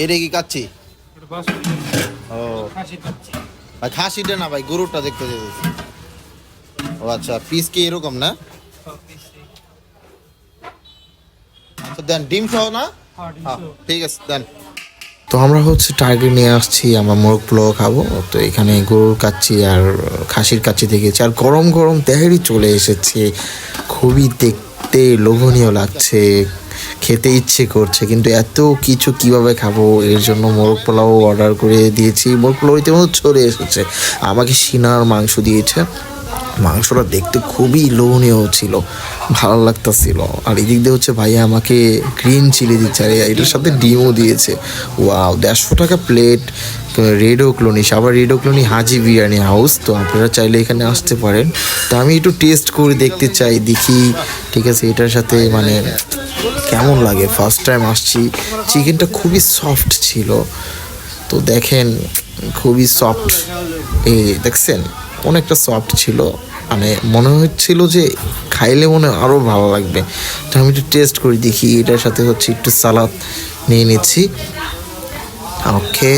এটা কি কাচ্ছি? ও ভাই খাসিটা না ভাই, গরুটা দেখতে চাইছি। ও আচ্ছা, পিস কি এরকম না? আচ্ছা দেন, ডিম সহ না? হ্যাঁ ঠিক আছে দেন। তো আমরা হচ্ছে টার্গেট নিয়ে আসছি, আমরা মোরগ পোলাও খাবো। তো এখানে গরুর কাচ্চি আর খাসির কাচ্চি দেখেছি, আর গরম গরম তেহারি চলে এসেছে। খুবই দেখতে লোভনীয় লাগছে, খেতে ইচ্ছে করছে, কিন্তু এত কিছু কিভাবে খাবো, এর জন্য মোরগ পোলাও অর্ডার করে দিয়েছি। মোরগ পোলাও ইতিমধ্যে চলে এসেছে। আমাকে সিনার মাংস দিয়েছে, মাংসটা দেখতে খুবই লোভনীয় ছিল, ভালো লাগতেছিল। আর এদিক দিয়ে হচ্ছে ভাইয়া আমাকে গ্রিন চিলি দিচ্ছে, আর এটার সাথে ডিমও দিয়েছে। ওয়াও, 150 টাকা প্লেট। রেড ও ক্লোনি, আবার রেড ও ক্লোনি হাজি বিরিয়ানি হাউস। তো আপনারা চাইলে এখানে আসতে পারেন। তো আমি একটু টেস্ট করে দেখতে চাই, দেখি ঠিক আছে এটার সাথে মানে কেমন লাগে। ফার্স্ট টাইম আসছি। চিকেনটা খুবই সফট ছিল, তো দেখেন খুবই সফট। এই দেখছেন, অনেকটা সফট ছিল, মানে মনে হচ্ছিল যে খাইলে মনে আরও ভালো লাগবে। তো আমি একটু টেস্ট করি দেখি। এটার সাথে হচ্ছে একটু সালাদ নিয়ে নিচ্ছি। ওকে,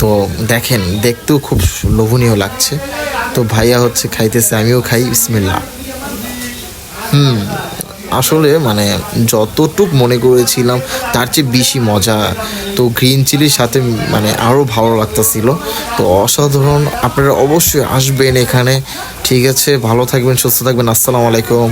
তো দেখেন দেখতেও খুব লোভনীয় লাগছে। তো ভাইয়া হচ্ছে খাইতেছে, আমিও খাই। বিসমিল্লাহ। আসলে মানে যতটুক মনে করেছিলাম তার চেয়ে বেশি মজা। তো গ্রিন চিলির সাথে মানে আরও ভালো লাগতেছিল। তো অসাধারণ, আপনারা অবশ্যই আসবেন এখানে। ঠিক আছে, ভালো থাকবেন, সুস্থ থাকবেন। আসসালামু আলাইকুম।